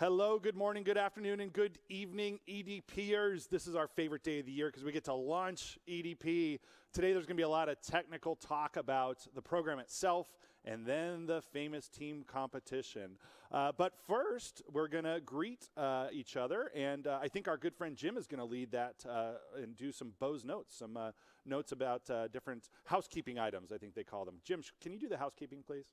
Hello, good morning, good afternoon, and good evening, EDPers. This is our favorite day of the year because we get to launch EDP. Today there's going to be a lot of technical talk about the program itself and then the famous team competition. But first, we're going to greet each other, and I think our good friend Jim is going to lead that and do some Bo's notes, some notes about different housekeeping items, I think they call them. Jim, can you do the housekeeping, please?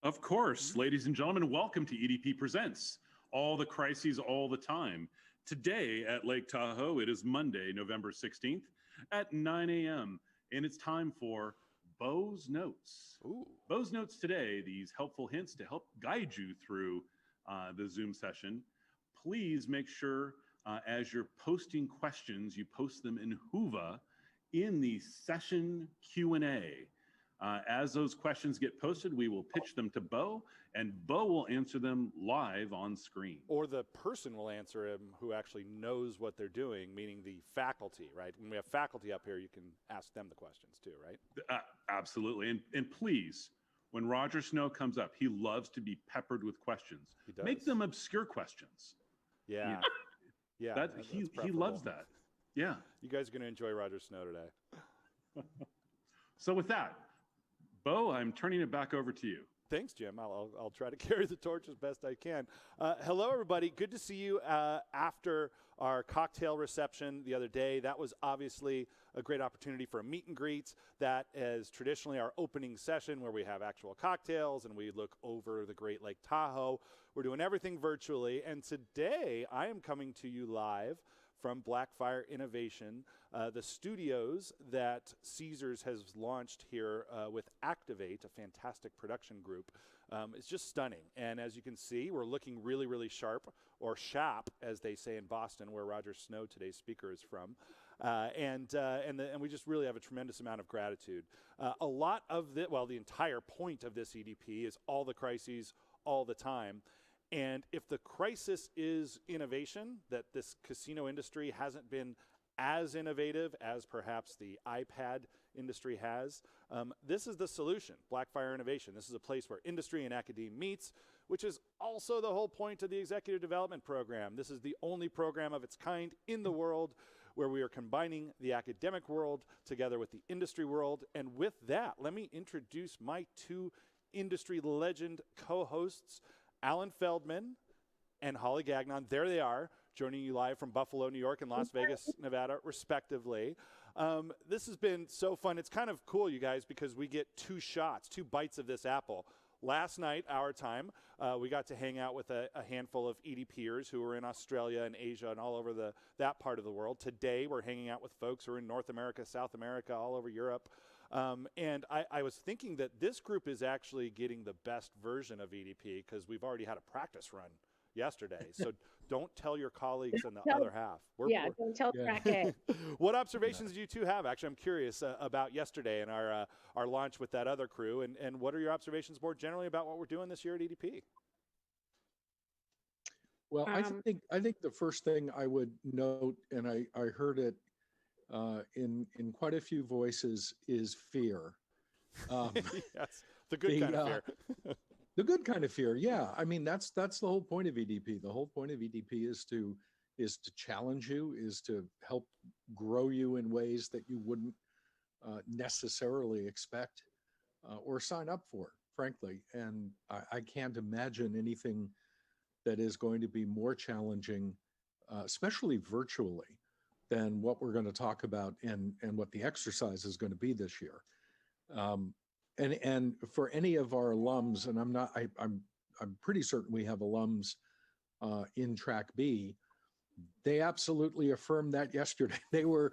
Of course. Ladies and gentlemen, welcome to EDP Presents. All the crises all the time. Today at Lake Tahoe, it is Monday, November 16th at 9 a.m. and it's time for Bo's Notes. Ooh. Bo's Notes today, these helpful hints to help guide you through the Zoom session. Please make sure as you're posting questions, you post them in Whova in the session Q&A. As those questions get posted, we will pitch them to Bo, and Bo will answer them live on screen. Or the person will answer them who actually knows what they're doing, meaning the faculty, right? When we have faculty up here, you can ask them the questions too, right? Absolutely. And please, when Roger Snow comes up, he loves to be peppered with questions. He does. Make them obscure questions. Yeah. Yeah. He loves that. Yeah. You guys are going to enjoy Roger Snow today. So with that, Bo, I'm turning it back over to you. Thanks, Jim. I'll try to carry the torch as best I can. Hello, everybody. Good to see you after our cocktail reception the other day. That was obviously a great opportunity for a meet and greet. That is traditionally our opening session where we have actual cocktails and we look over the Great Lake Tahoe. We're doing everything virtually. And today I am coming to you live from Blackfire Innovation, the studios that Caesars has launched here with Activate, a fantastic production group. It's just stunning. And as you can see, we're looking really, really sharp, or shap, as they say in Boston, where Roger Snow, today's speaker, is from. And we just really have a tremendous amount of gratitude. A lot of the entire point of this EDP is all the crises all the time. And if the crisis is innovation, that this casino industry hasn't been as innovative as perhaps the iPad industry has, this is the solution, Blackfire Innovation. This is a place where industry and academia meets, which is also the whole point of the Executive Development Program. This is the only program of its kind in the world where we are combining the academic world together with the industry world. And with that, let me introduce my two industry legend co-hosts, Alan Feldman and Holly Gagnon. There they are, joining you live from Buffalo, New York, and Las Vegas, Nevada, respectively. This has been so fun. It's kind of cool, you guys, because we get two bites of this apple. Last night, our time, we got to hang out with a handful of EDPers who were in Australia and Asia and all over that part of the world. Today, we're hanging out with folks who are in North America, South America, all over Europe. And I was thinking that this group is actually getting the best version of EDP because we've already had a practice run yesterday. So don't tell your colleagues in the other half. Don't tell track A. What observations do you two have? Actually, I'm curious about yesterday and our launch with that other crew. And what are your observations more generally about what we're doing this year at EDP? Well, I think the first thing I would note, and I heard it in quite a few voices, is fear. Yes, the good kind of fear. The good kind of fear, yeah. I mean, that's the whole point of EDP. The whole point of EDP is to challenge you, is to help grow you in ways that you wouldn't necessarily expect or sign up for, frankly. And I can't imagine anything that is going to be more challenging, especially virtually, than what we're going to talk about and what the exercise is going to be this year. And for any of our alums, and I'm pretty certain we have alums in Track B, they absolutely affirmed that yesterday. They were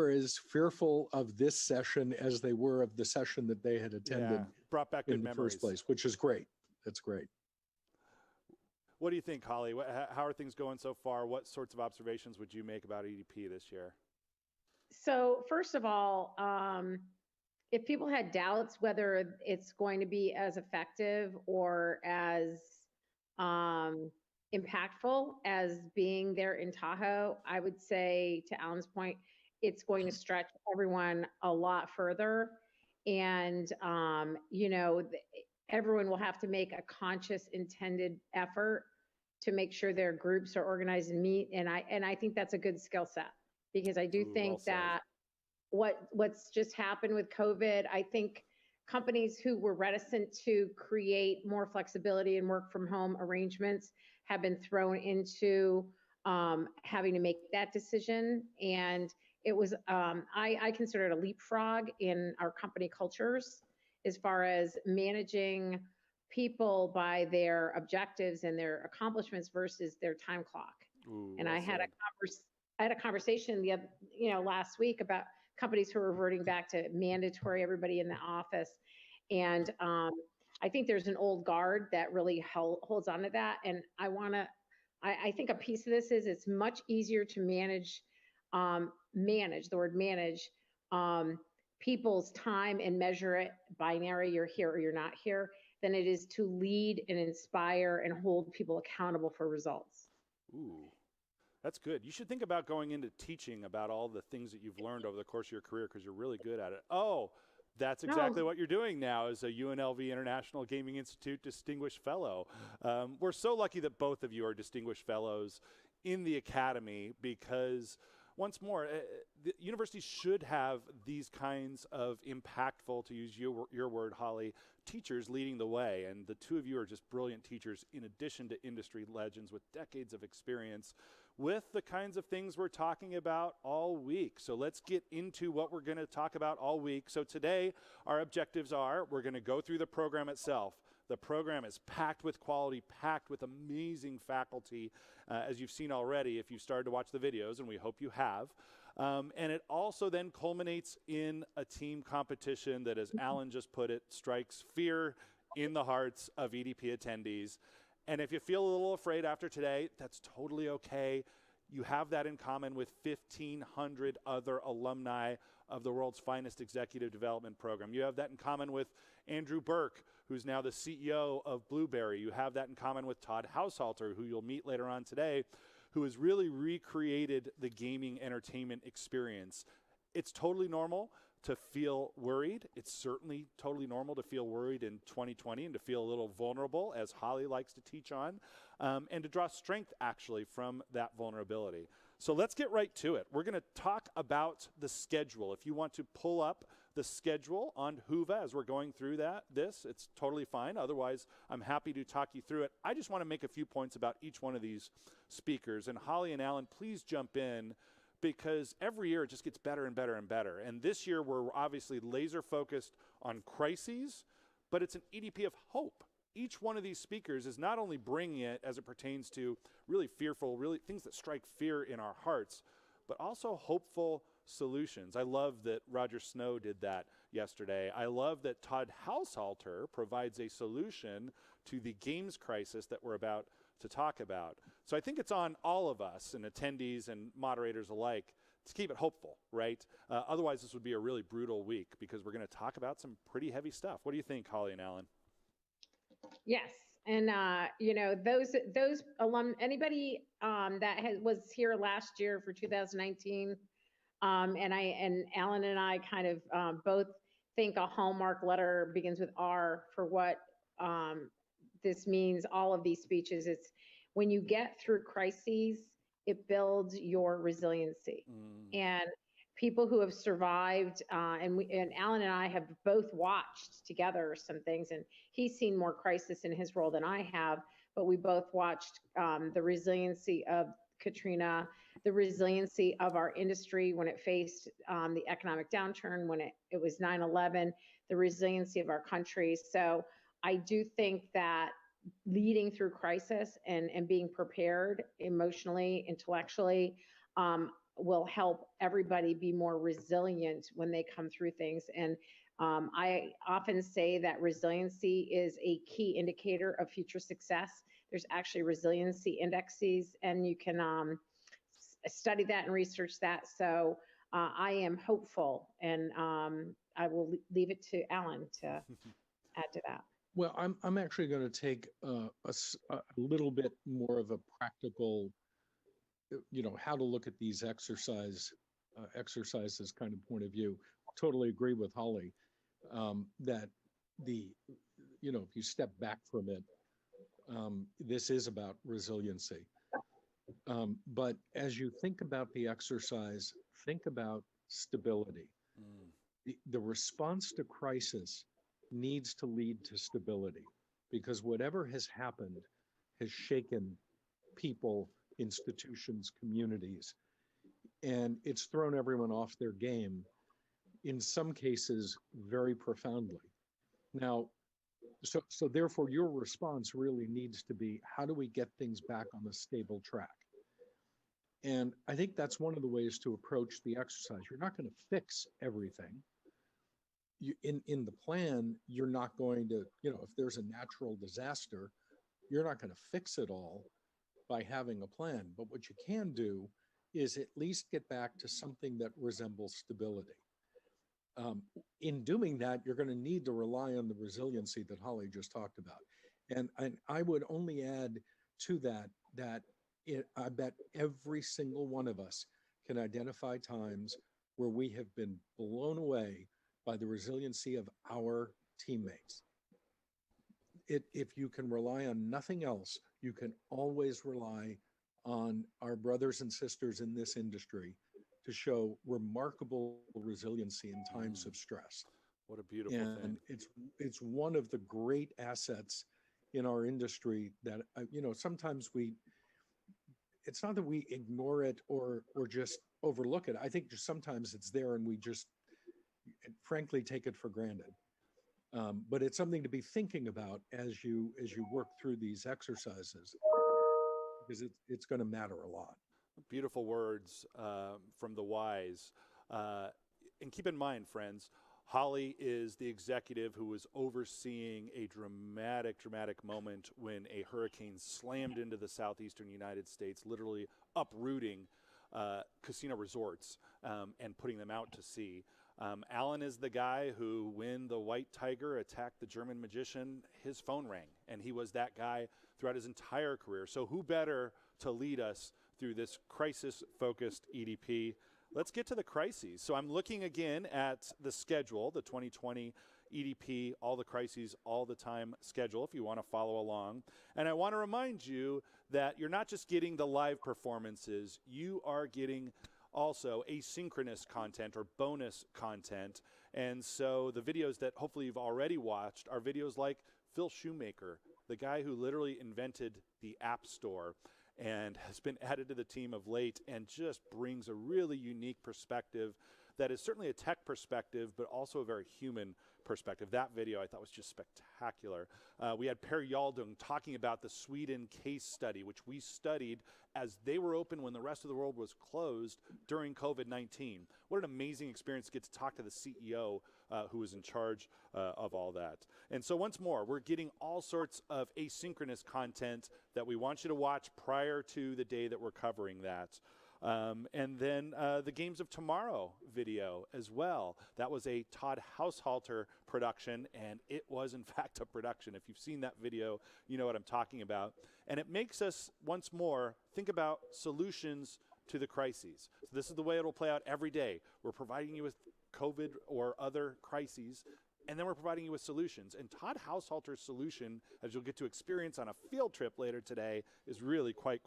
as fearful of this session as they were of the session that they had attended. Brought back good in the memories. first place, which is great. That's great. What do you think, Holly? How are things going so far? What sorts of observations would you make about EDP this year? So first of all, if people had doubts whether it's going to be as effective or as impactful as being there in Tahoe, I would say, to Alan's point, it's going to stretch everyone a lot further. And, everyone will have to make a conscious, intended effort to make sure their groups are organized and meet. And I think that's a good skill set, because I do Ooh, well think said. that what's just happened with COVID, I think companies who were reticent to create more flexibility and work from home arrangements have been thrown into having to make that decision. And it was, I consider it a leapfrog in our company cultures as far as managing people by their objectives and their accomplishments versus their time clock. Ooh, And well I had said. I had a conversation last week about companies who are reverting back to mandatory everybody in the office. And I think there's an old guard that really holds on to that. And I think a piece of this is it's much easier to manage the word manage, people's time and measure it binary, you're here or you're not here, than it is to lead and inspire and hold people accountable for results. Ooh, that's good. You should think about going into teaching about all the things that you've learned over the course of your career, because you're really good at it. Oh, that's exactly No. what you're doing now as a UNLV International Gaming Institute Distinguished Fellow. We're so lucky that both of you are Distinguished Fellows in the Academy, because once more, the universities should have these kinds of impactful, to use your word, Holly, teachers leading the way. And the two of you are just brilliant teachers, in addition to industry legends with decades of experience with the kinds of things we're talking about all week. So let's get into what we're going to talk about all week. So today, our objectives are, we're going to go through the program itself. The program is packed with quality, packed with amazing faculty, as you've seen already if you've started to watch the videos, and we hope you have. And it also then culminates in a team competition that, as Alan just put it, strikes fear in the hearts of EDP attendees. And if you feel a little afraid after today, that's totally okay. You have that in common with 1,500 other alumni of the world's finest executive development program. You have that in common with Andrew Burke, who's now the CEO of Blueberry. You have that in common with Todd Haushalter, who you'll meet later on today, who has really recreated the gaming entertainment experience. It's totally normal to feel worried. It's certainly totally normal to feel worried in 2020 and to feel a little vulnerable, as Holly likes to teach on, and to draw strength actually from that vulnerability. So let's get right to it. We're going to talk about the schedule. If you want to pull up the schedule on Whova as we're going through it's totally fine. Otherwise, I'm happy to talk you through it. I just want to make a few points about each one of these speakers. And Holly and Alan, please jump in, because every year it just gets better and better and better. And this year we're obviously laser focused on crises, but it's an EDP of hope. Each one of these speakers is not only bringing it as it pertains to really fearful, really things that strike fear in our hearts, but also hopeful solutions. I love that Roger Snow did that yesterday. I love that Todd Haushalter provides a solution to the games crisis that we're about to talk about. So I think it's on all of us and attendees and moderators alike to keep it hopeful, right? Otherwise, this would be a really brutal week, because we're going to talk about some pretty heavy stuff. What do you think, Holly and Alan? Yes. And, those anybody that was here last year for 2019, and Alan and I kind of both think a hallmark letter begins with R for what this means, all of these speeches. It's when you get through crises, it builds your resiliency. And people who have survived, and Alan and I have both watched together some things, and he's seen more crisis in his role than I have, but we both watched the resiliency of Katrina, the resiliency of our industry when it faced the economic downturn, when it was 9/11, the resiliency of our country. So I do think that leading through crisis and being prepared emotionally, intellectually, will help everybody be more resilient when they come through things. And I often say that resiliency is a key indicator of future success. There's actually resiliency indexes, and you can study that and research that. So I am hopeful, and I will leave it to Alan to add to that. Well, I'm actually going to take a little bit more of a practical, how to look at these exercises kind of point of view. Totally agree with Holly that if you step back from it, This is about resiliency. But as you think about the exercise, think about stability. Mm. The response to crisis needs to lead to stability because whatever has happened has shaken people, institutions, communities, and it's thrown everyone off their game, in some cases, very profoundly. Now, so therefore, your response really needs to be, how do we get things back on a stable track? And I think that's one of the ways to approach the exercise. You're not going to fix everything. In the plan, you're not going to, if there's a natural disaster, you're not going to fix it all by having a plan. But what you can do is at least get back to something that resembles stability. In doing that, you're going to need to rely on the resiliency that Holly just talked about. And I would only add to that I bet every single one of us can identify times where we have been blown away by the resiliency of our teammates. If you can rely on nothing else, you can always rely on our brothers and sisters in this industry to show remarkable resiliency in times of stress. What a beautiful thing. It's one of the great assets in our industry that, sometimes it's not that we ignore it or just overlook it. I think just sometimes it's there and we just frankly take it for granted. But it's something to be thinking about as you work through these exercises, because it's going to matter a lot. Beautiful words from the wise. And keep in mind, friends, Holly is the executive who was overseeing a dramatic moment when a hurricane slammed into the southeastern United States, literally uprooting casino resorts and putting them out to sea. Alan is the guy who, when the white tiger attacked the German magician, his phone rang, and he was that guy throughout his entire career. So who better to lead us through this crisis-focused EDP? Let's get to the crises. So I'm looking again at the schedule, the 2020 EDP, all the crises, all the time schedule, if you want to follow along. And I want to remind you that you're not just getting the live performances, you are getting also asynchronous content or bonus content. And so the videos that hopefully you've already watched are videos like Phil Shoemaker, the guy who literally invented the App Store and has been added to the team of late and just brings a really unique perspective that is certainly a tech perspective, but also a very human perspective. That video I thought was just spectacular. We had Per Yaldung talking about the Sweden case study, which we studied as they were open when the rest of the world was closed during COVID-19. What an amazing experience to get to talk to the CEO who was in charge of all that. And so once more, we're getting all sorts of asynchronous content that we want you to watch prior to the day that we're covering that. And then the Games of Tomorrow video as well. That was a Todd Haushalter production, and it was in fact a production. If you've seen that video, you know what I'm talking about. And it makes us, once more, think about solutions to the crises. So this is the way it'll play out every day. We're providing you with COVID or other crises, and then we're providing you with solutions. And Todd Haushalter's solution, as you'll get to experience on a field trip later today, is really quite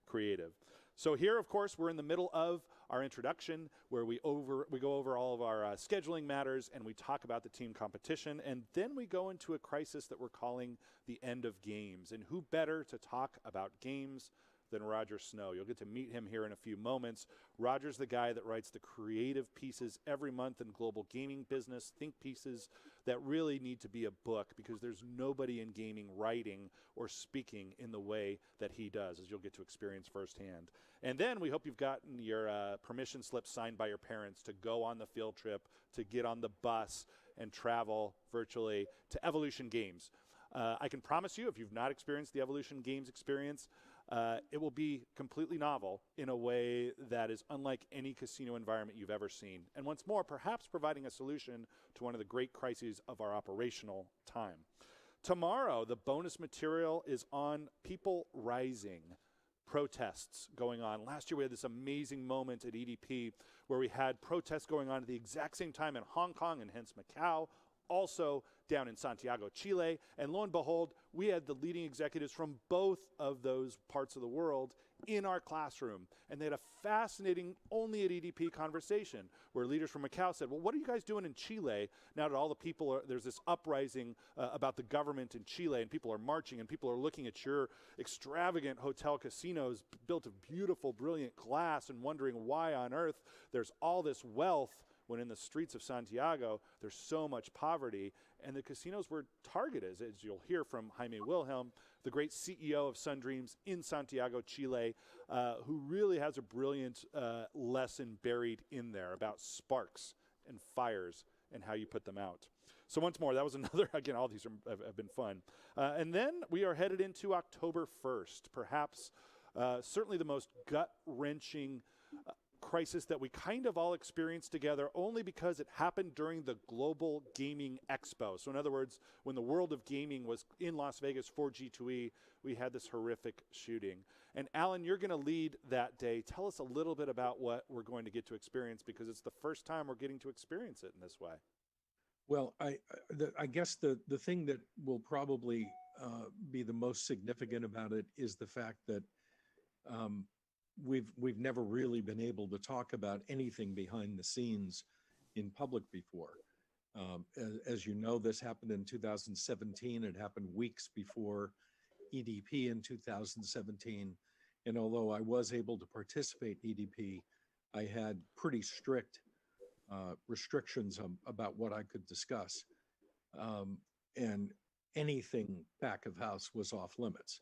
creative. So here, of course, we're in the middle of our introduction where we go over all of our scheduling matters and we talk about the team competition. And then we go into a crisis that we're calling the end of games. And who better to talk about games than Roger Snow? You'll get to meet him here in a few moments. Roger's the guy that writes the creative pieces every month in global gaming business, think pieces that really need to be a book, because there's nobody in gaming writing or speaking in the way that he does, as you'll get to experience firsthand. And then we hope you've gotten your permission slip signed by your parents to go on the field trip, to get on the bus and travel virtually to Evolution Games. I can promise you, if you've not experienced the Evolution Games experience, it will be completely novel in a way that is unlike any casino environment you've ever seen. And once more, perhaps providing a solution to one of the great crises of our operational time. Tomorrow, the bonus material is on People Rising, protests going on. Last year, we had this amazing moment at EDP where we had protests going on at the exact same time in Hong Kong and hence Macau, also down in Santiago, Chile. And lo and behold, we had the leading executives from both of those parts of the world in our classroom. And they had a fascinating, only at EDP conversation where leaders from Macau said, well, what are you guys doing in Chile now that all the people are, there's this uprising about the government in Chile, and people are marching, and people are looking at your extravagant hotel casinos built of beautiful, brilliant glass and wondering why on earth there's all this wealth when in the streets of Santiago, there's so much poverty. And the casinos were targeted, as you'll hear from Jaime Wilhelm, the great CEO of Sun Dreams in Santiago, Chile, who really has a brilliant lesson buried in there about sparks and fires and how you put them out. So once more, that was another, again, all these have been fun. And then we are headed into October 1st, perhaps certainly the most gut-wrenching crisis that we kind of all experienced together, only because it happened during the Global Gaming Expo. So in other words, when the world of gaming was in Las Vegas for G2E, we had this horrific shooting. And Alan, you're going to lead that day. Tell us a little bit about what we're going to get to experience, because it's the first time we're getting to experience it in this way. Well, I guess the thing that will probably be the most significant about it is the fact that we've never really been able to talk about anything behind the scenes in public before. As you know, this happened in 2017. It happened weeks before EDP in 2017. And although I was able to participate in EDP, I had pretty strict restrictions about what I could discuss. And anything back of house was off limits.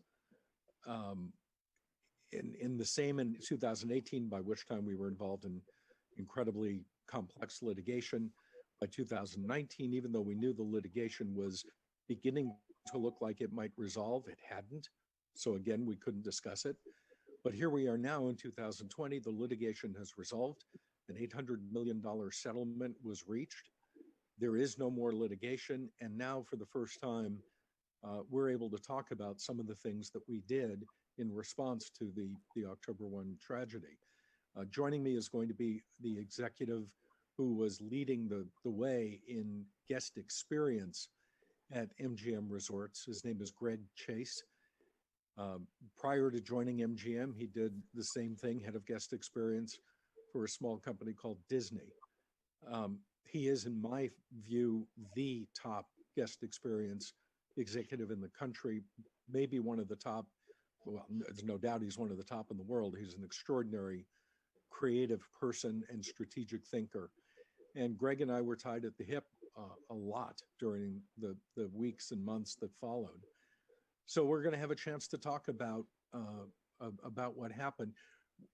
In the same in 2018, by which time we were involved in incredibly complex litigation. By 2019, even though we knew the litigation was beginning to look like it might resolve, it hadn't. So again, we couldn't discuss it. But here we are now in 2020, the litigation has resolved. An $800 million settlement was reached. There is no more litigation. And now for the first time, we're able to talk about some of the things that we did in response to the October 1 tragedy. Joining me is going to be the executive who was leading the way in guest experience at MGM Resorts. His name is Greg Chase. Prior to joining MGM, he did the same thing, head of guest experience for a small company called Disney. He is, in my view, the top guest experience executive in the country, maybe one of the top. Well, there's no doubt he's one of the top in the world. He's an extraordinary creative person and strategic thinker. And Greg and I were tied at the hip a lot during the weeks and months that followed. So we're going to have a chance to talk about what happened.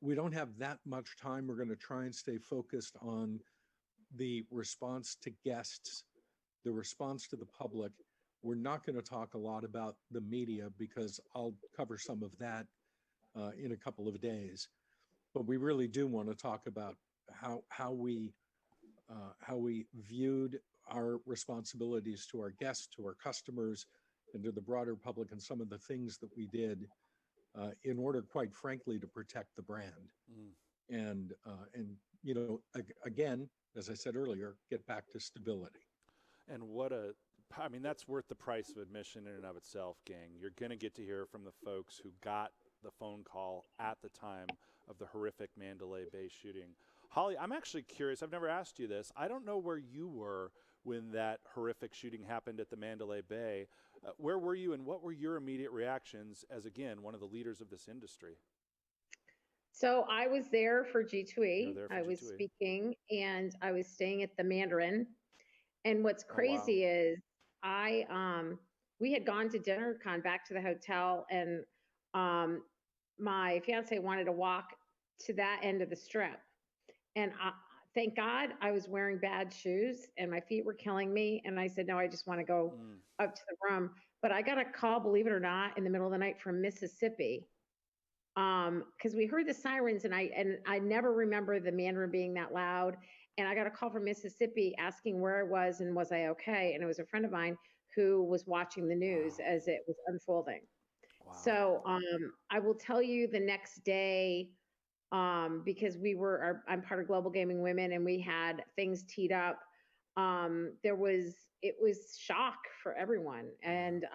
We don't have that much time. We're going to try and stay focused on the response to guests, the response to the public. We're not going to talk a lot about the media because I'll cover some of that in a couple of days. But we really do want to talk about how we viewed our responsibilities to our guests, to our customers, and to the broader public, and some of the things that we did in order, quite frankly, to protect the brand. And you know, again, as I said earlier, get back to stability. And I mean, that's worth the price of admission in and of itself, gang. You're going to get to hear from the folks who got the phone call at the time of the horrific Mandalay Bay shooting. Holly, I'm actually curious. I've never asked you this. I don't know where you were when that horrific shooting happened at the Mandalay Bay. Where were you, and what were your immediate reactions as, again, one of the leaders of this industry? So I was there for G2E. You were there for I was G2E. speaking, and I was staying at the Mandarin. And what's crazy is we had gone to DinnerCon back to the hotel, and my fiance wanted to walk to that end of the strip. And thank God I was wearing bad shoes and my feet were killing me. And I said, no, I just want to go up to the room. But I got a call, believe it or not, in the middle of the night from Mississippi. Because we heard the sirens, and I never remember the Mandarin being that loud. And I got a call from Mississippi asking where I was and was I okay. And it was a friend of mine who was watching the news as it was unfolding. Wow. So I will tell you the next day, because I'm part of Global Gaming Women, and we had things teed up. it was shock for everyone, and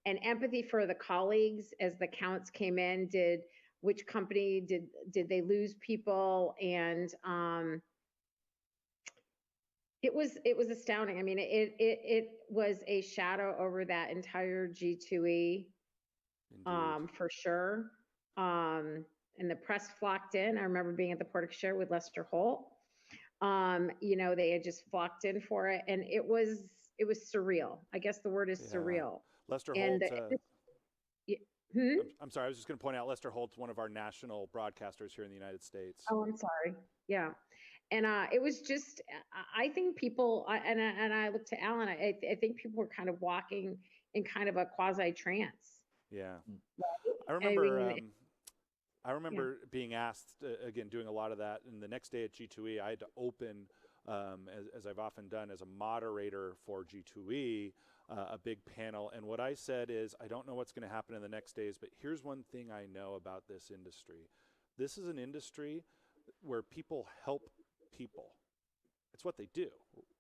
empathy for the colleagues as the counts came in. Which company did they lose people? And it was astounding. I mean, it was a shadow over that entire G2E, Indeed. for sure. And the press flocked in. I remember being at the Portico with Lester Holt. They had just flocked in for it, and it was surreal. I guess the word is Yeah. surreal. Lester And Holt. hmm? I'm sorry. I was just going to point out Lester Holt's one of our national broadcasters here in the United States. Oh, I'm sorry. Yeah. And it was just, I think people, and I look to Alan, I think people were kind of walking in kind of a quasi trance. Yeah. Right? I remember. mean, I remember being asked again, doing a lot of that. And the next day at G2E, I had to open, as I've often done as a moderator for G2E, a big panel. And what I said is, I don't know what's going to happen in the next days, but here's one thing I know about this industry. This is an industry where people help people. It's what they do.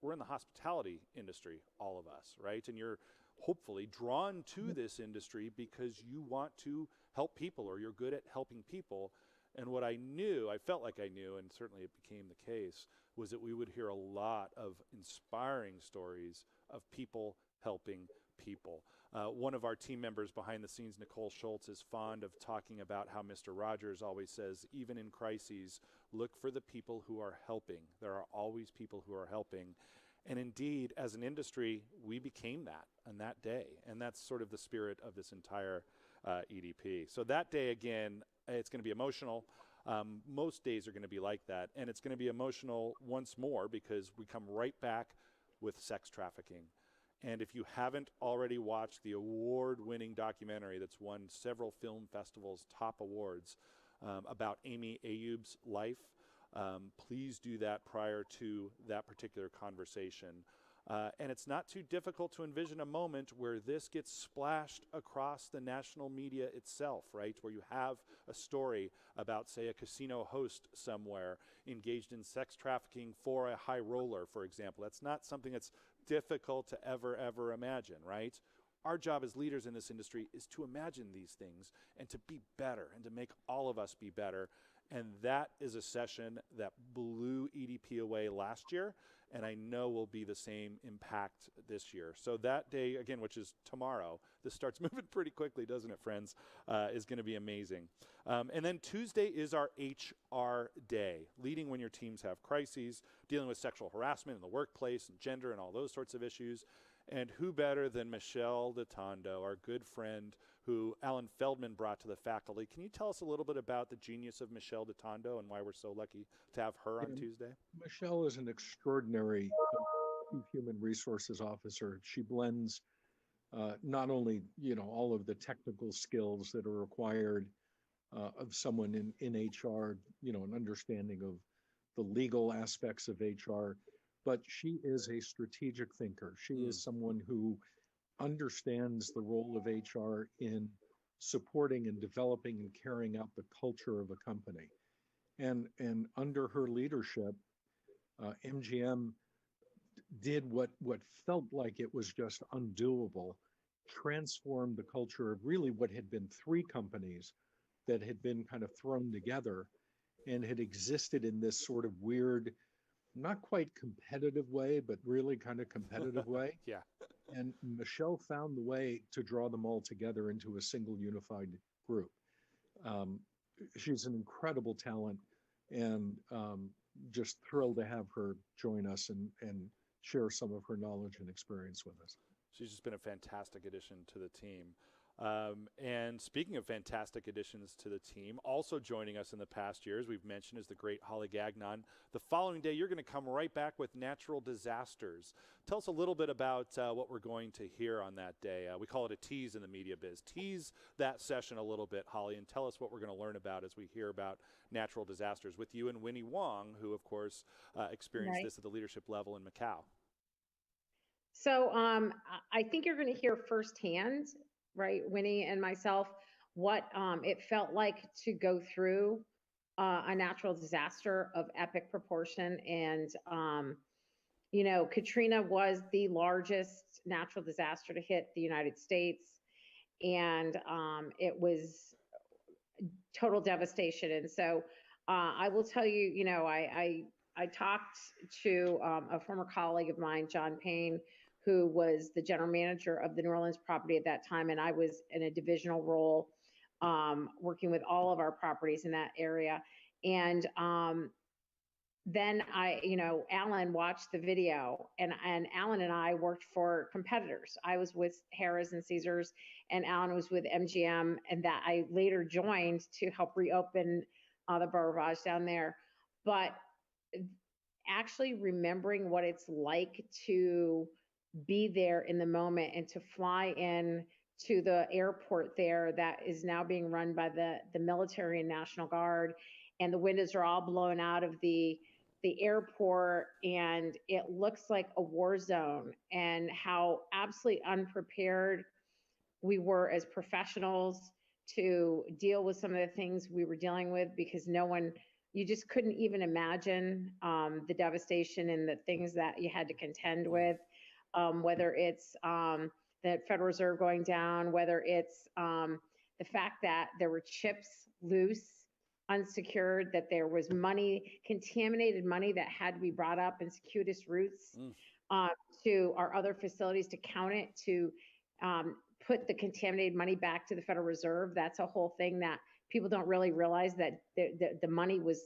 We're in the hospitality industry, all of us, right? And you're hopefully drawn to this industry because you want to help people, or you're good at helping people. And what I felt like I knew, and certainly it became the case, was that we would hear a lot of inspiring stories of people helping people. One of our team members behind the scenes, Nicole Schultz, is fond of talking about how Mr. Rogers always says, even in crises, look for the people who are helping. There are always people who are helping. And indeed, as an industry, we became that on that day. And that's sort of the spirit of this entire EDP. So that day, again, it's going to be emotional. Most days are going to be like that. And it's going to be emotional once more because we come right back with sex trafficking. And if you haven't already watched the award-winning documentary that's won several film festivals' top awards about Amy Ayoub's life, please do that prior to that particular conversation. And it's not too difficult to envision a moment where this gets splashed across the national media itself, right? Where you have a story about, say, a casino host somewhere engaged in sex trafficking for a high roller, for example. That's not something that's difficult to ever imagine, right? Our job as leaders in this industry is to imagine these things and to be better and to make all of us be better. And that is a session that blew EDP away last year, and I know will be the same impact this year. So that day, again, which is tomorrow, this starts moving pretty quickly, doesn't it, friends, is going to be amazing. And then Tuesday is our HR day, leading when your teams have crises, dealing with sexual harassment in the workplace and gender and all those sorts of issues. And who better than Michelle Detondo, our good friend who Alan Feldman brought to the faculty. Can you tell us a little bit about the genius of Michelle Detondo and why we're so lucky to have her on Tuesday? Michelle is an extraordinary Chief Human Resources Officer. She blends not only, all of the technical skills that are required of someone in HR, an understanding of the legal aspects of HR, but she is a strategic thinker. She is someone who understands the role of HR in supporting and developing and carrying out the culture of a company. And under her leadership, MGM did what felt like it was just undoable, transformed the culture of really what had been three companies that had been kind of thrown together and had existed in this sort of weird, not quite competitive way, but really kind of competitive way. Yeah. And Michelle found the way to draw them all together into a single unified group. She's an incredible talent, and just thrilled to have her join us and share some of her knowledge and experience with us. She's just been a fantastic addition to the team. And speaking of fantastic additions to the team, also joining us in the past years, we've mentioned, is the great Holly Gagnon. The following day, you're going to come right back with natural disasters. Tell us a little bit about what we're going to hear on that day. We call it a tease in the media biz. Tease that session a little bit, Holly, and tell us what we're going to learn about as we hear about natural disasters with you and Winnie Wong, who, of course, experienced this at the leadership level in Macau. So I think you're going to hear firsthand, right, Winnie and myself, what it felt like to go through a natural disaster of epic proportion. And You know, Katrina was the largest natural disaster to hit the United States, and it was total devastation. And so I will tell you, you know, I talked to a former colleague of mine, John Payne, who was the general manager of the New Orleans property at that time, and I was in a divisional role working with all of our properties in that area. And then you know, Alan watched the video, and Alan and I worked for competitors. I was with Harrah's and Caesars, and Alan was with MGM, and that I later joined to help reopen the Beau Rivage down there. But actually remembering what it's like to be there in the moment and to fly in to the airport there that is now being run by the military and National Guard, and the windows are all blown out of the airport, and it looks like a war zone, and how absolutely unprepared we were as professionals to deal with some of the things we were dealing with, because you just couldn't even imagine the devastation and the things that you had to contend with, whether it's the Federal Reserve going down, whether it's the fact that there were chips loose, unsecured, that there was money, contaminated money that had to be brought up in circuitous routes to our other facilities to count it, to put the contaminated money back to the Federal Reserve. That's a whole thing that people don't really realize, that the money was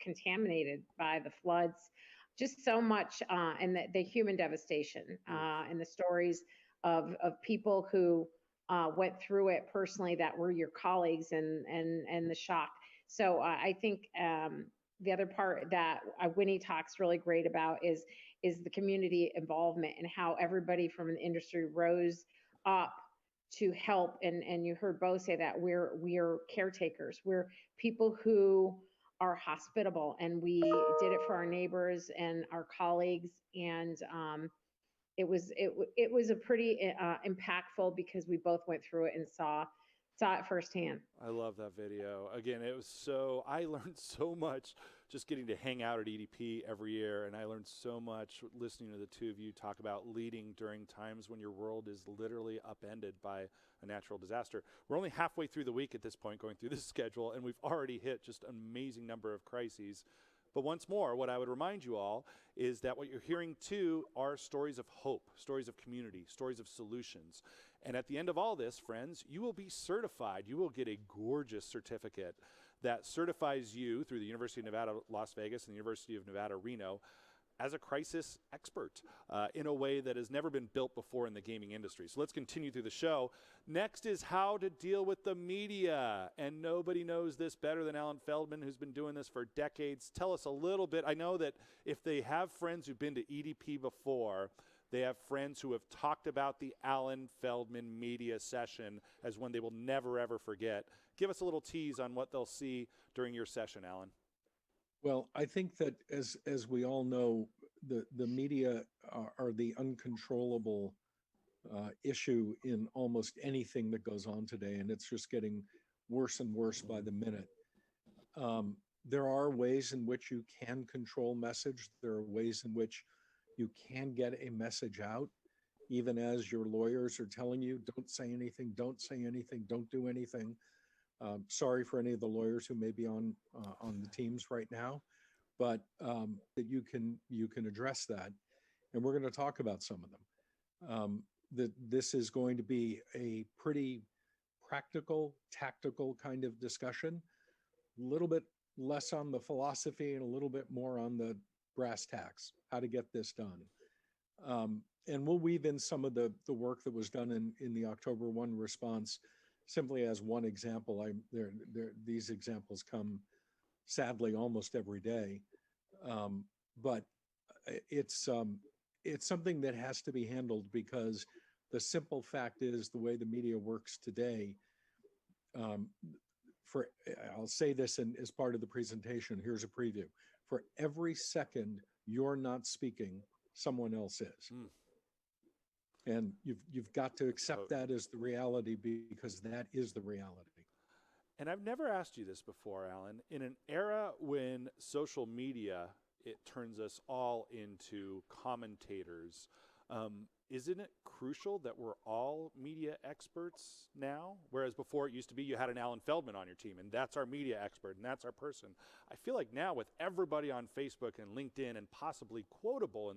contaminated by the floods. Just so much, and the human devastation and the stories of people who went through it personally that were your colleagues, and the shock. So I think the other part that Winnie talks really great about is the community involvement, and how everybody from the industry rose up to help. And you heard Bo say that we're caretakers. We're people who are hospitable, and we did it for our neighbors and our colleagues. And it was a pretty impactful, because we both went through it and saw it firsthand. I love that video. Again, I learned so much just getting to hang out at EDP every year, and I learned so much listening to the two of you talk about leading during times when your world is literally upended by a natural disaster. We're only halfway through the week at this point, going through this schedule, and we've already hit just an amazing number of crises. But once more, what I would remind you all is that what you're hearing too are stories of hope, stories of community, stories of solutions. And at the end of all this, friends, you will be certified. You will get a gorgeous certificate that certifies you through the University of Nevada, Las Vegas, and the University of Nevada, Reno, as a crisis expert in a way that has never been built before in the gaming industry. So let's continue through the show. Next is how to deal with the media. And nobody knows this better than Alan Feldman, who's been doing this for decades. Tell us a little bit. I know that if they have friends who've been to EDP before, they have friends who have talked about the Alan Feldman media session as one they will never, ever forget. Give us a little tease on what they'll see during your session, Alan. Well, I think that as we all know, the media are the uncontrollable issue in almost anything that goes on today, and it's just getting worse and worse by the minute. There are ways in which you can control message. There are ways in which you can get a message out, even as your lawyers are telling you, don't say anything, don't say anything, don't do anything. Sorry for any of the lawyers who may be on the teams right now, but that you can address that, and we're going to talk about some of them. That this is going to be a pretty practical, tactical kind of discussion, a little bit less on the philosophy and a little bit more on the brass tacks, how to get this done. And we'll weave in some of the work that was done in the October 1 response. Simply as one example, these examples come sadly almost every day, but it's something that has to be handled, because the simple fact is the way the media works today. I'll say this as part of the presentation. Here's a preview. For every second you're not speaking, someone else is. And you've got to accept that as the reality, because that is the reality. And I've never asked you this before, Alan. In an era when social media it turns us all into commentators. Isn't it crucial that we're all media experts now? Whereas before it used to be you had an Alan Feldman on your team, and that's our media expert, and that's our person. I feel like now with everybody on Facebook and LinkedIn and possibly Quotable in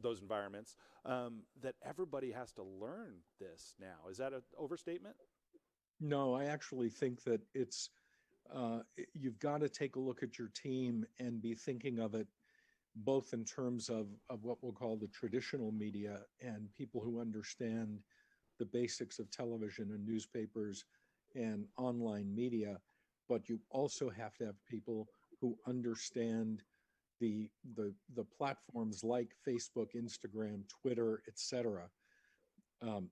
those environments, that everybody has to learn this now. Is that an overstatement? No, I actually think that it's you've got to take a look at your team and be thinking of it both in terms of what we'll call the traditional media and people who understand the basics of television and newspapers and online media, but you also have to have people who understand the platforms like Facebook, Instagram, Twitter, etc.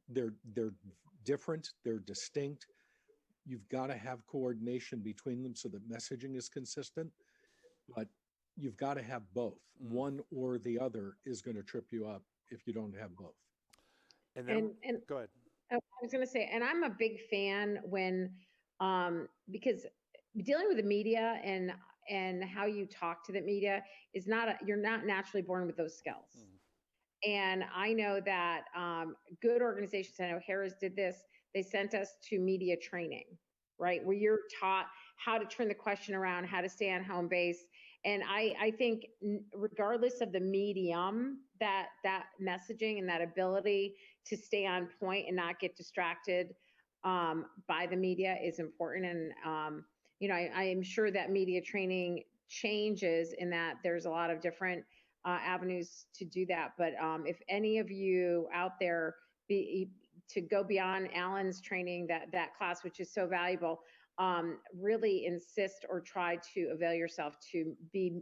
They're different, they're distinct. You've got to have coordination between them so that messaging is consistent, but you've got to have both. One or the other is going to trip you up if you don't have both. And then, go ahead. I was going to say, and I'm a big fan when, because dealing with the media and how you talk to the media is you're not naturally born with those skills. And I know that good organizations, I know Harris did this, they sent us to media training, right? Where you're taught how to turn the question around, how to stay on home base. And I think regardless of the medium, that messaging and that ability to stay on point and not get distracted by the media is important. And, I am sure that media training changes in that there's a lot of different avenues to do that. But if any of you out there to go beyond Alan's training, that class, which is so valuable, really insist or try to avail yourself to be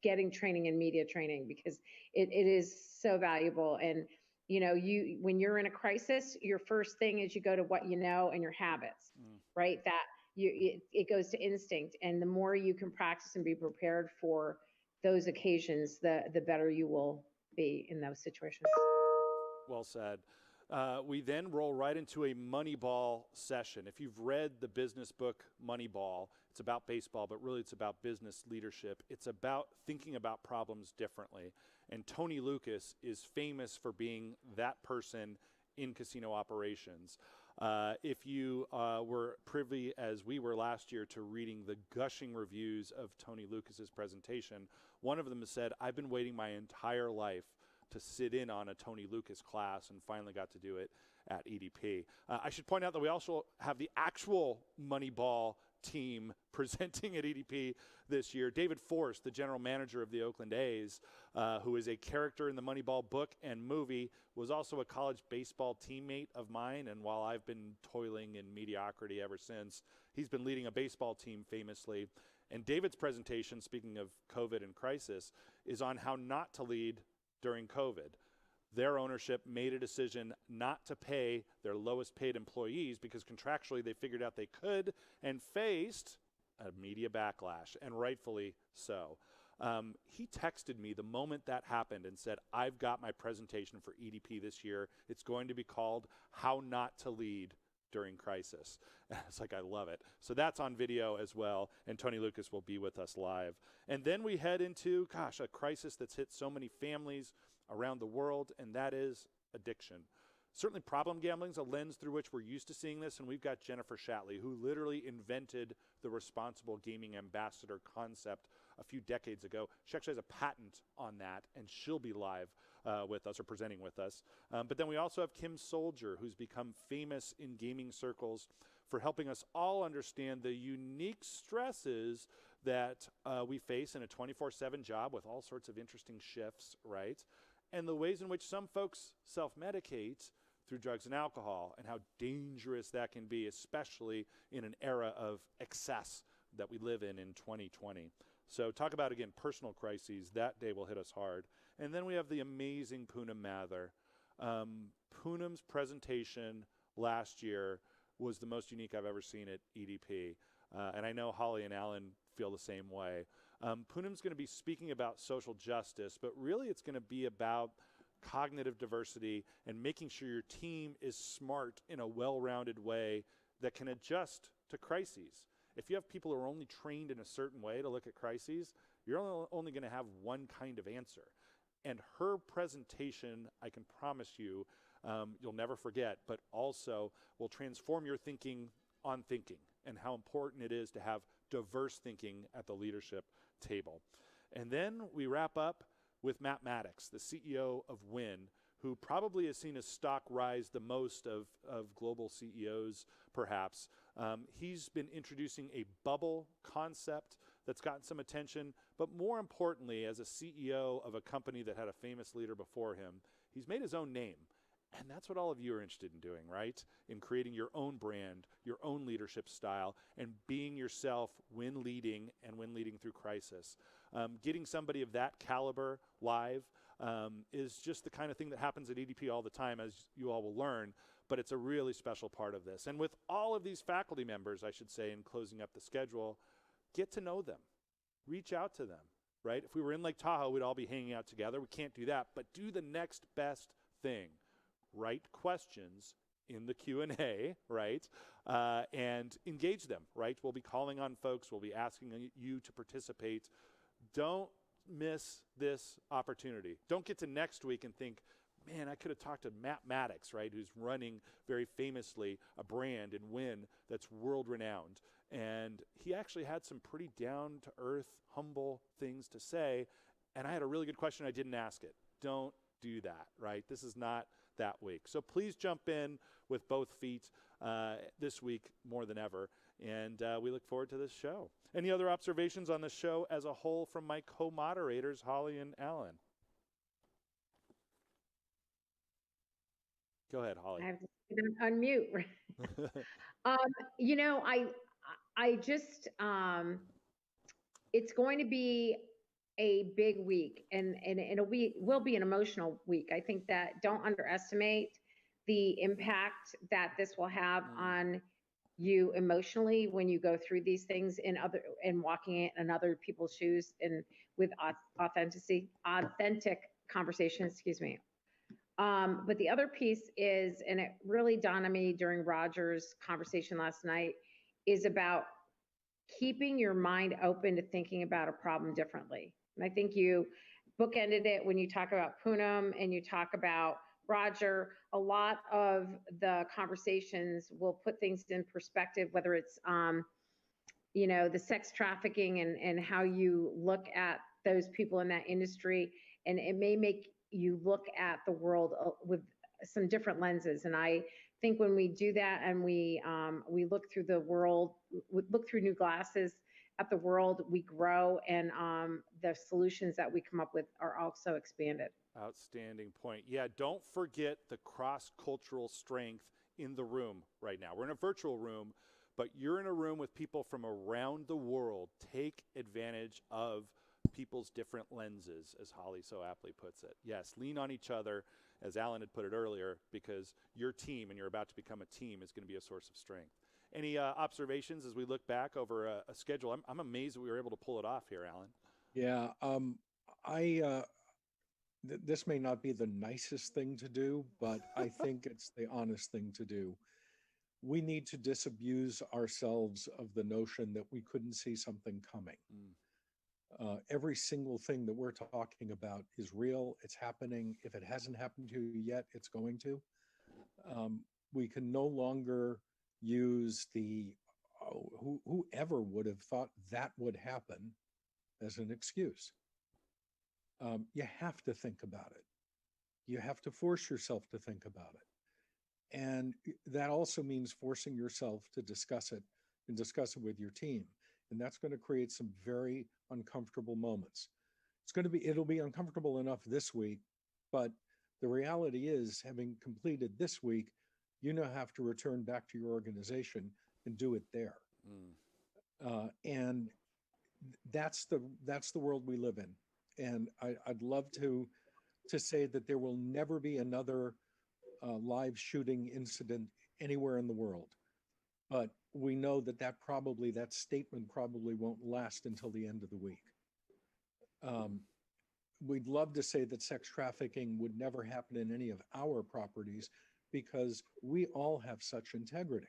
getting training in media training, because it is so valuable. And, when you're in a crisis, your first thing is you go to what you know and your habits, right? That it goes to instinct. And the more you can practice and be prepared for those occasions, the better you will be in those situations. Well said. We then roll right into a Moneyball session. If you've read the business book Moneyball, it's about baseball, but really it's about business leadership. It's about thinking about problems differently. And Tony Lucas is famous for being that person in casino operations. If you were privy, as we were last year, to reading the gushing reviews of Tony Lucas's presentation, one of them has said, "I've been waiting my entire life to sit in on a Tony Lucas class," and finally got to do it at EDP. I should point out that we also have the actual Moneyball team presenting at EDP this year. David Forst, the general manager of the Oakland A's, who is a character in the Moneyball book and movie, was also a college baseball teammate of mine, and while I've been toiling in mediocrity ever since, he's been leading a baseball team famously. And David's presentation, speaking of COVID and crisis, is on how not to lead during COVID. Their ownership made a decision not to pay their lowest paid employees because contractually they figured out they could, and faced a media backlash, and rightfully so. He texted me the moment that happened and said, "I've got my presentation for EDP this year. It's going to be called How Not to Lead During Crisis." And it's like, I love it. So that's on video as well, and Tony Lucas will be with us live. And then we head into, a crisis that's hit so many families around the world, and that is addiction. Certainly problem gambling is a lens through which we're used to seeing this, and we've got Jennifer Shatley, who literally invented the responsible gaming ambassador concept a few decades ago. She actually has a patent on that, and she'll be live with us, or presenting with us. But then we also have Kim Soldier, who's become famous in gaming circles for helping us all understand the unique stresses that we face in a 24/7 job with all sorts of interesting shifts, right? And the ways in which some folks self-medicate through drugs and alcohol, and how dangerous that can be, especially in an era of excess that we live in 2020. So talk about, again, personal crises. That day will hit us hard. And then we have the amazing Poonam Mathur. Poonam's presentation last year was the most unique I've ever seen at EDP. And I know Holly and Alan feel the same way. Poonam's going to be speaking about social justice, but really it's going to be about cognitive diversity and making sure your team is smart in a well-rounded way that can adjust to crises. If you have people who are only trained in a certain way to look at crises, you're only going to have one kind of answer. And her presentation, I can promise you, you'll never forget, but also will transform your thinking on thinking and how important it is to have diverse thinking at the leadership table. And then we wrap up with Matt Maddox, the CEO of Wynn, who probably has seen his stock rise the most of global CEOs, perhaps. He's been introducing a bubble concept that's gotten some attention, but more importantly, as a CEO of a company that had a famous leader before him, he's made his own name. And that's what all of you are interested in doing, right? In creating your own brand, your own leadership style, and being yourself when leading and when leading through crisis. Getting somebody of that caliber live is just the kind of thing that happens at EDP all the time, as you all will learn, but it's a really special part of this. And with all of these faculty members, I should say, in closing up the schedule, get to know them. Reach out to them, right? If we were in Lake Tahoe, we'd all be hanging out together. We can't do that, but do the next best thing. Write questions in the Q&A, right? And engage them, right? We'll be calling on folks. We'll be asking you to participate. Don't miss this opportunity. Don't get to next week and think, man, I could have talked to Matt Maddox, right, who's running very famously a brand in Wynn that's world-renowned. And he actually had some pretty down-to-earth, humble things to say, and I had a really good question. I didn't ask it. Don't do that, right? This is not that week. So please jump in with both feet this week more than ever, and we look forward to this show. Any other observations on the show as a whole from my co-moderators, Holly and Alan? Go ahead, Holly. I have to unmute. You know, I just, it's going to be a big week, and will be an emotional week. I think that don't underestimate the impact that this will have on you emotionally when you go through these things and walking in other people's shoes and with authentic conversations, excuse me. But the other piece is, and it really dawned on me during Roger's conversation last night, is about keeping your mind open to thinking about a problem differently. And I think you bookended it when you talk about Poonam and you talk about Roger. A lot of the conversations will put things in perspective, whether it's, you know, the sex trafficking and how you look at those people in that industry. And it may make you look at the world with some different lenses. And I think when we do that and we look through the world, look through new glasses at the world, we grow, and the solutions that we come up with are also expanded. Outstanding point. Yeah, don't forget the cross-cultural strength in the room right now. We're in a virtual room, but you're in a room with people from around the world. Take advantage of people's different lenses, as Holly so aptly puts it. Yes, lean on each other, as Alan had put it earlier, because your team, and you're about to become a team, is going to be a source of strength. Any observations as we look back over a schedule? I'm amazed that we were able to pull it off here, Alan. Yeah, this may not be the nicest thing to do, but I think it's the honest thing to do. We need to disabuse ourselves of the notion that we couldn't see something coming. Every single thing that we're talking about is real. It's happening. If it hasn't happened to you yet, it's going to. We can no longer use the whoever would have thought that would happen as an excuse. You have to think about it. You have to force yourself to think about it. And that also means forcing yourself to discuss it and discuss it with your team. And that's going to create some very uncomfortable moments. It'll be uncomfortable enough this week, but the reality is, having completed this week, you now have to return back to your organization and do it there. And that's the world we live in. And I'd love to say that there will never be another live shooting incident anywhere in the world. But we know that statement probably won't last until the end of the week. We'd love to say that sex trafficking would never happen in any of our properties because we all have such integrity.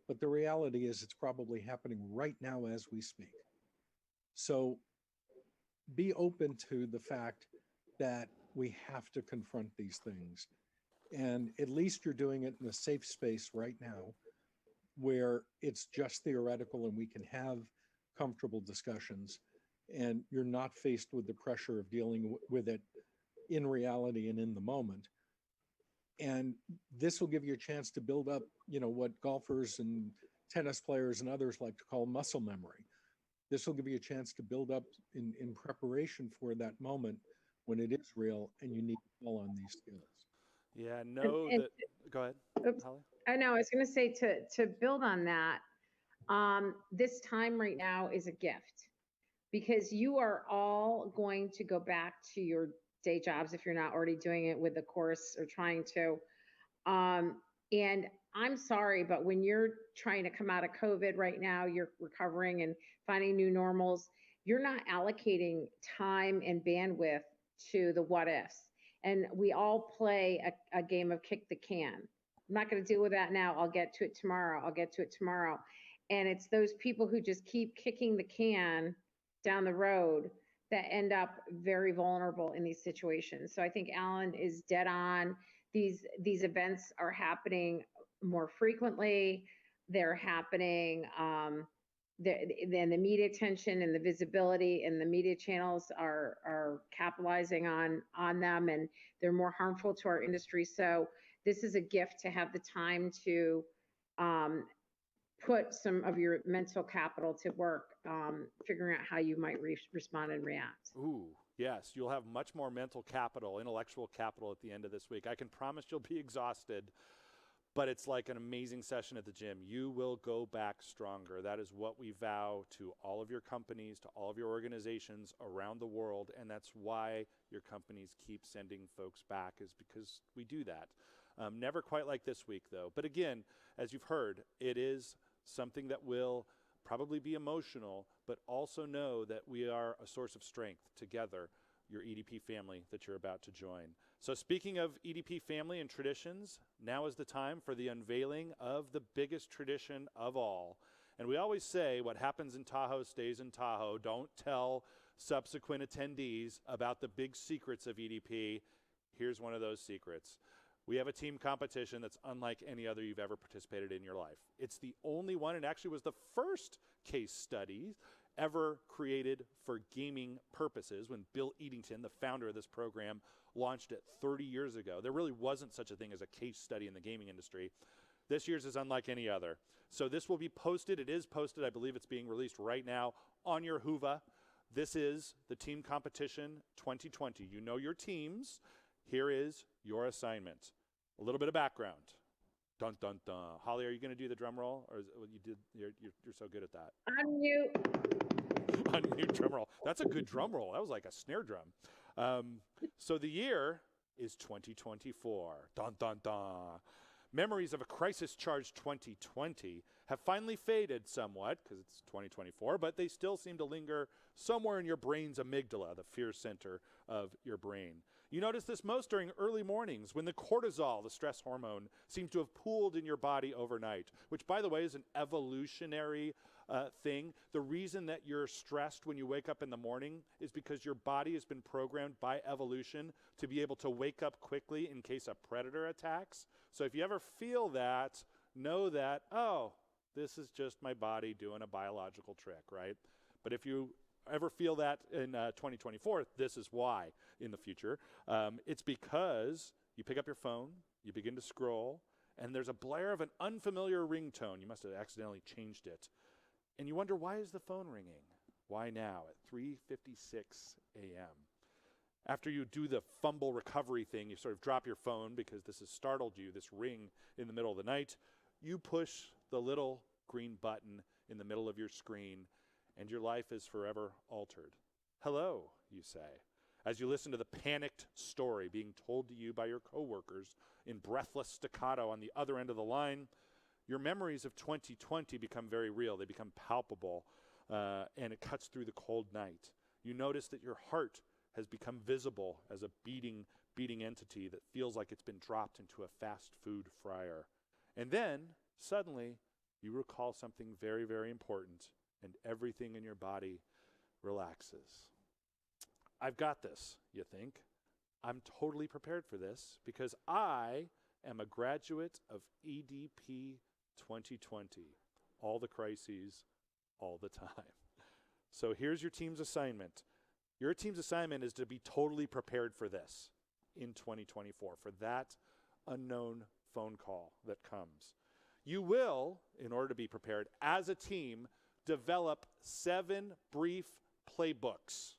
But the reality is it's probably happening right now as we speak. So be open to the fact that we have to confront these things. And at least you're doing it in a safe space right now where it's just theoretical and we can have comfortable discussions, and you're not faced with the pressure of dealing with it in reality and in the moment. And this will give you a chance to build up, what golfers and tennis players and others like to call muscle memory. This will give you a chance to build up in preparation for that moment when it is real and you need to call on these skills. Yeah, And go ahead, oops. Holly. I know, I was going to say to build on that, this time right now is a gift because you are all going to go back to your day jobs if you're not already doing it with the course or trying to. And I'm sorry, but when you're trying to come out of COVID right now, you're recovering and finding new normals, you're not allocating time and bandwidth to the what ifs. And we all play a game of kick the can. I'm not going to deal with that now. I'll get to it tomorrow. I'll get to it tomorrow. And it's those people who just keep kicking the can down the road that end up very vulnerable in these situations. So I think Alan is dead on. These events are happening more frequently. They're happening. Then the media attention and the visibility and the media channels are capitalizing on them, and they're more harmful to our industry. So this is a gift to have the time to put some of your mental capital to work, figuring out how you might respond and react. Ooh, yes, you'll have much more mental capital, intellectual capital at the end of this week. I can promise you'll be exhausted, but it's like an amazing session at the gym. You will go back stronger. That is what we vow to all of your companies, to all of your organizations around the world, and that's why your companies keep sending folks back, is because we do that. Never quite like this week, though. But again, as you've heard, it is something that will probably be emotional, but also know that we are a source of strength together, your EDP family that you're about to join. So speaking of EDP family and traditions, now is the time for the unveiling of the biggest tradition of all. And we always say what happens in Tahoe stays in Tahoe. Don't tell subsequent attendees about the big secrets of EDP. Here's one of those secrets. We have a team competition that's unlike any other you've ever participated in your life. It's the only one, and actually was the first case study ever created for gaming purposes when Bill Eadington, the founder of this program, launched it 30 years ago. There really wasn't such a thing as a case study in the gaming industry. This year's is unlike any other. So this will be posted. It is posted. I believe it's being released right now on your Whova. This is the Team Competition 2020. You know your teams. Here is your assignment. A little bit of background. Dun, dun, dun. Holly, are you going to do the drum roll? Or is it, well, you're so good at that. Unmute. Unmute drum roll. That's a good drum roll. That was like a snare drum. So the year is 2024. Dun, dun, dun. Memories of a crisis-charged 2020 have finally faded somewhat because it's 2024, but they still seem to linger somewhere in your brain's amygdala, the fear center of your brain. You notice this most during early mornings when the cortisol, the stress hormone, seems to have pooled in your body overnight, which, by the way, is an evolutionary thing. The reason that you're stressed when you wake up in the morning is because your body has been programmed by evolution to be able to wake up quickly in case a predator attacks. So if you ever feel that, know that, oh, this is just my body doing a biological trick, right? But if you ever feel that in 2024, this is why in the future. It's because you pick up your phone, you begin to scroll, and there's a blare of an unfamiliar ringtone. You must have accidentally changed it. And you wonder, why is the phone ringing? Why now at 3:56 a.m.? After you do the fumble recovery thing, you sort of drop your phone because this has startled you, this ring in the middle of the night. You push the little green button in the middle of your screen, and your life is forever altered. Hello, you say, as you listen to the panicked story being told to you by your coworkers in breathless staccato on the other end of the line. Your memories of 2020 become very real. They become palpable, and it cuts through the cold night. You notice that your heart has become visible as a beating entity that feels like it's been dropped into a fast food fryer. And then, suddenly, you recall something very, very important, and everything in your body relaxes. I've got this, you think. I'm totally prepared for this because I am a graduate of EDP 2020. All the crises, all the time. So here's your team's assignment. Your team's assignment is to be totally prepared for this in 2024, for that unknown phone call that comes. You will, in order to be prepared as a team, develop 7 brief playbooks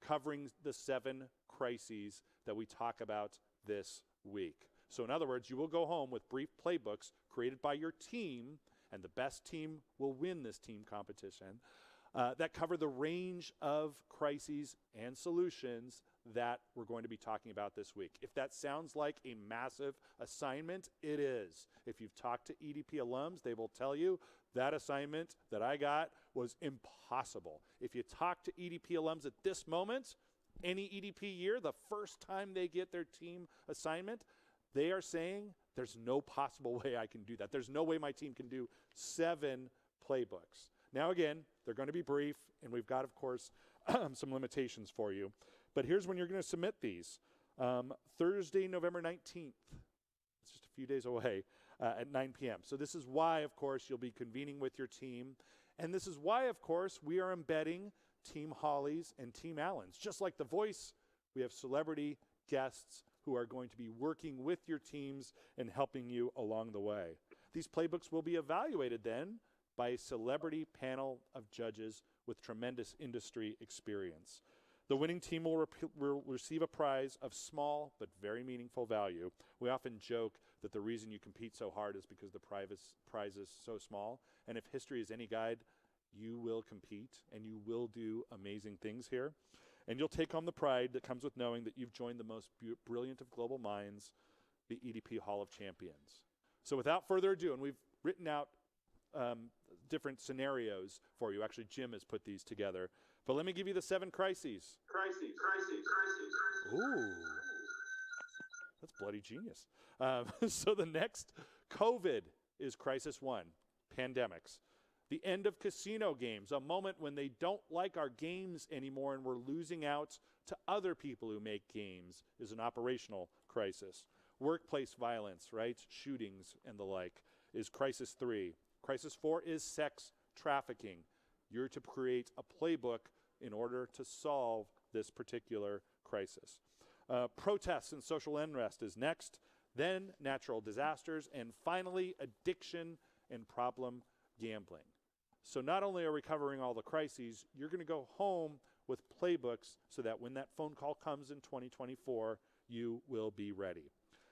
covering the 7 crises that we talk about this week. So in other words, you will go home with brief playbooks created by your team, and the best team will win this team competition, that cover the range of crises and solutions that we're going to be talking about this week. If that sounds like a massive assignment, it is. If you've talked to EDP alums, they will tell you that assignment that I got was impossible. If you talk to EDP alums at this moment, any EDP year, the first time they get their team assignment, they are saying, there's no possible way I can do that. There's no way my team can do 7 playbooks. Now, again, they're going to be brief, and we've got, of course, some limitations for you. But here's when you're going to submit these. Thursday, November 19th. It's just a few days away at 9 p.m. So this is why, of course, you'll be convening with your team. And this is why, of course, we are embedding Team Hollies and Team Allens. Just like The Voice, we have celebrity guests who are going to be working with your teams and helping you along the way. These playbooks will be evaluated then by a celebrity panel of judges with tremendous industry experience. The winning team will receive a prize of small but very meaningful value. We often joke that the reason you compete so hard is because the prize is so small. And if history is any guide, you will compete and you will do amazing things here. And you'll take home the pride that comes with knowing that you've joined the most brilliant of global minds, the EDP Hall of Champions. So without further ado, and we've written out different scenarios for you. Actually, Jim has put these together. But let me give you the 7 crises. Ooh, that's bloody genius. So the next, COVID is crisis 1, pandemics. The end of casino games, a moment when they don't like our games anymore and we're losing out to other people who make games, is an operational crisis. Workplace violence, right? Shootings and the like is crisis 3. Crisis 4 is sex trafficking. You're to create a playbook in order to solve this particular crisis. Protests and social unrest is next, then natural disasters, and finally addiction and problem gambling. So not only are we covering all the crises, you're going to go home with playbooks so that when that phone call comes in 2024, you will be ready.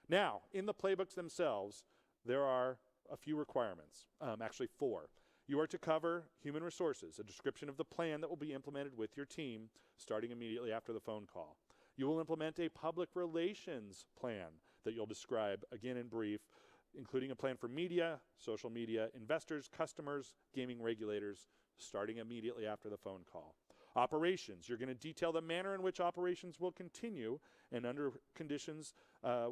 Now, in the playbooks themselves, there are a few requirements, actually 4. You are to cover human resources, a description of the plan that will be implemented with your team starting immediately after the phone call. You will implement a public relations plan that you'll describe, again in brief, including a plan for media, social media, investors, customers, gaming regulators, starting immediately after the phone call. Operations, you're going to detail the manner in which operations will continue and under conditions,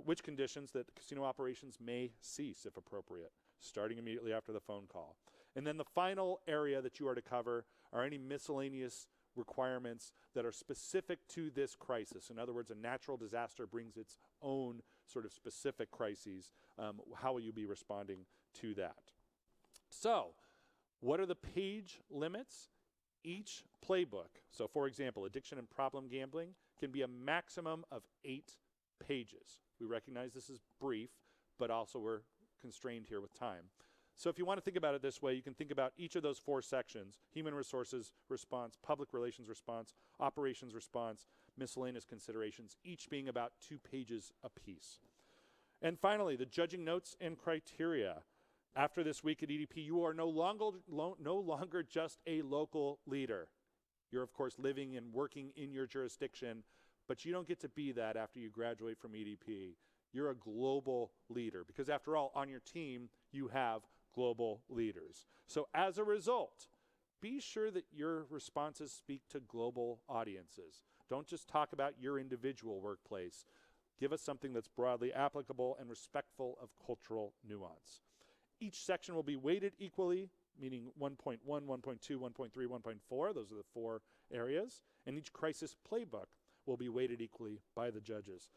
which conditions that casino operations may cease if appropriate, starting immediately after the phone call. And then the final area that you are to cover are any miscellaneous requirements that are specific to this crisis. In other words, a natural disaster brings its own sort of specific crises. How will you be responding to that? So, what are the page limits? Each playbook, so for example, addiction and problem gambling, can be a maximum of 8 pages. We recognize this is brief, but also we're constrained here with time. So if you want to think about it this way, you can think about each of those 4 sections: human resources response, public relations response, operations response, miscellaneous considerations, each being about 2 pages apiece. And finally, the judging notes and criteria. After this week at EDP, you are no longer just a local leader. You're, of course, living and working in your jurisdiction, but you don't get to be that after you graduate from EDP. You're a global leader because, after all, on your team, you have global leaders. So as a result, be sure that your responses speak to global audiences. Don't just talk about your individual workplace. Give us something that's broadly applicable and respectful of cultural nuance. Each section will be weighted equally, meaning 1.1, 1.2, 1.3, 1.4. Those are the 4 areas. And each crisis playbook will be weighted equally by the judges.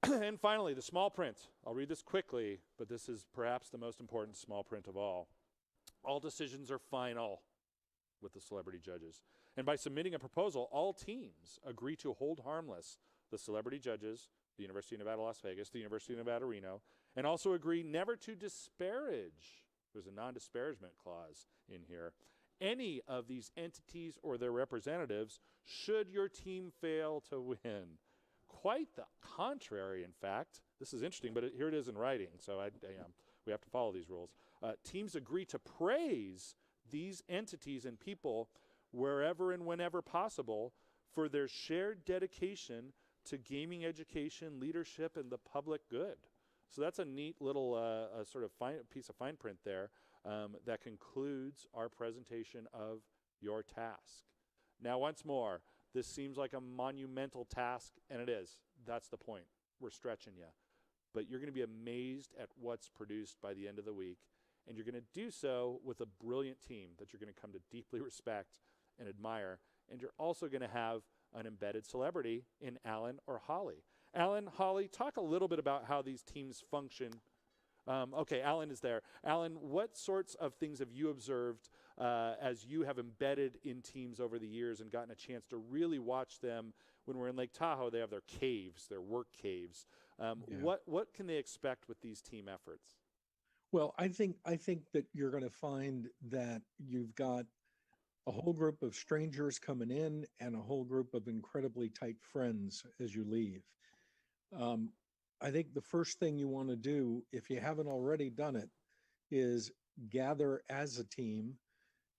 And finally, the small print. I'll read this quickly, but this is perhaps the most important small print of all. All decisions are final with the celebrity judges. And by submitting a proposal, all teams agree to hold harmless the celebrity judges, the University of Nevada, Las Vegas, the University of Nevada, Reno, and also agree never to disparage, there's a non-disparagement clause in here, any of these entities or their representatives should your team fail to win. Quite the contrary, in fact. This is interesting, but here it is in writing, so we have to follow these rules. Teams agree to praise these entities and people wherever and whenever possible for their shared dedication to gaming education, leadership, and the public good. So that's a neat little sort of piece of fine print there that concludes our presentation of your task. Now, once more, this seems like a monumental task, and it is. That's the point. We're stretching you. But you're going to be amazed at what's produced by the end of the week, and you're going to do so with a brilliant team that you're going to come to deeply respect and admire, and you're also going to have an embedded celebrity in Alan or Holly. Alan, Holly, talk a little bit about how these teams function. Okay, Alan is there. Alan, what sorts of things have you observed as you have embedded in teams over the years and gotten a chance to really watch them? When we're in Lake Tahoe, they have their caves, their work caves. What can they expect with these team efforts? Well, I think that you're going to find that you've got a whole group of strangers coming in and a whole group of incredibly tight friends as you leave. I think the first thing you want to do, if you haven't already done it, is gather as a team.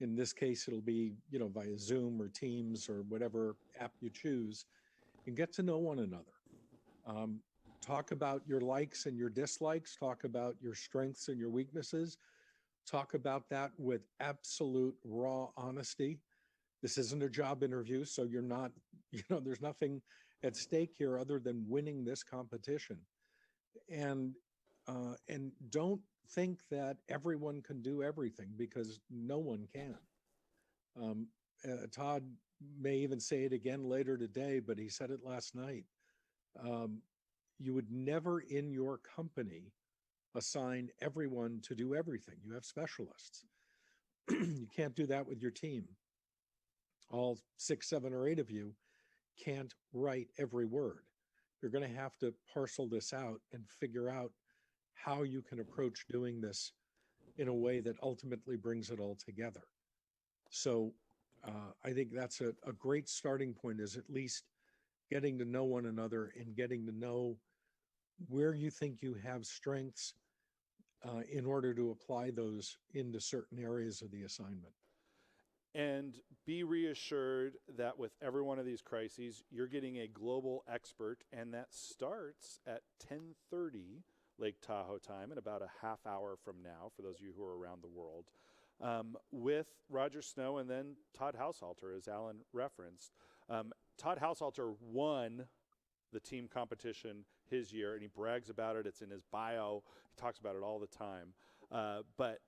In this case, it'll be, via Zoom or Teams or whatever app you choose, and get to know one another. Talk about your likes and your dislikes. Talk about your strengths and your weaknesses. Talk about that with absolute raw honesty. This isn't a job interview, so you're not, there's nothing at stake here other than winning this competition. And don't think that everyone can do everything, because no one can. Todd may even say it again later today, but he said it last night. You would never in your company assign everyone to do everything. You have specialists. You can't do that with your team. All 6, 7, or 8 of you can't write every word. You're going to have to parcel this out and figure out how you can approach doing this in a way that ultimately brings it all together. So I think that's a great starting point, is at least getting to know one another and getting to know where you think you have strengths in order to apply those into certain areas of the assignment. And be reassured that with every one of these crises, you're getting a global expert, and that starts at 10:30 Lake Tahoe time in about a half hour from now, for those of you who are around the world, with Roger Snow and then Todd Haushalter, as Alan referenced. Todd Haushalter won the team competition his year, and he brags about it. It's in his bio. He talks about it all the time. But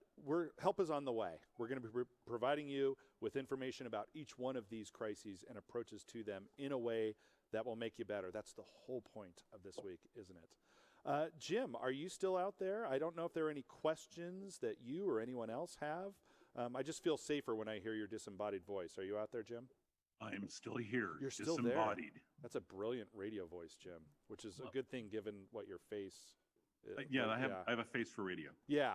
help is on the way. We're going to be providing you with information about each one of these crises and approaches to them in a way that will make you better. That's the whole point of this week, isn't it? Jim, are you still out there? I don't know if there are any questions that you or anyone else have. I just feel safer when I hear your disembodied voice. Are you out there, Jim? I am still here. You're still disembodied. There. That's a brilliant radio voice, Jim, which is a good thing given what your face is. I have a face for radio. Yeah.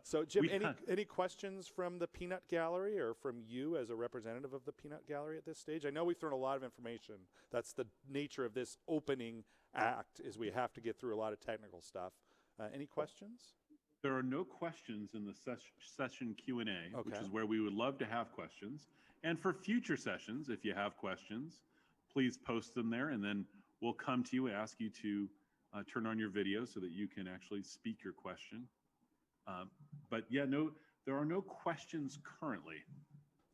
So, Jim, any questions from the Peanut Gallery or from you as a representative of the Peanut Gallery at this stage? I know we've thrown a lot of information. That's the nature of this opening act, is we have to get through a lot of technical stuff. Any questions? There are no questions in the session Q&A, which is where we would love to have questions. And for future sessions, if you have questions, please post them there, and then we'll come to you and ask you to turn on your video so that you can actually speak your question. But yeah, there are no questions currently.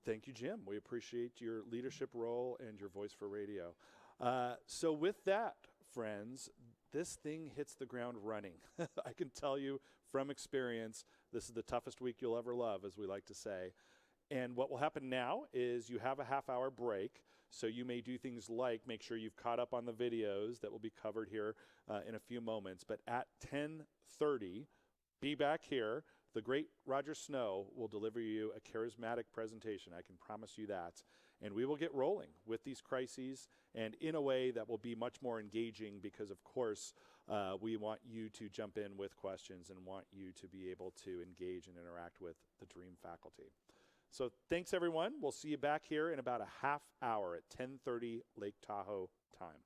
Thank you, Jim. We appreciate your leadership role and your voice for radio. So with that, friends, this thing hits the ground running. I can tell you from experience, this is the toughest week you'll ever love, as we like to say. And what will happen now is you have a half-hour break. So you may do things like make sure you've caught up on the videos that will be covered here in a few moments. But at 10:30, be back here. The great Roger Snow will deliver you a charismatic presentation. I can promise you that. And we will get rolling with these crises, and in a way that will be much more engaging because, of course, we want you to jump in with questions and want you to be able to engage and interact with the DREAM faculty. So thanks, everyone. We'll see you back here in about a half hour at 10:30 Lake Tahoe time.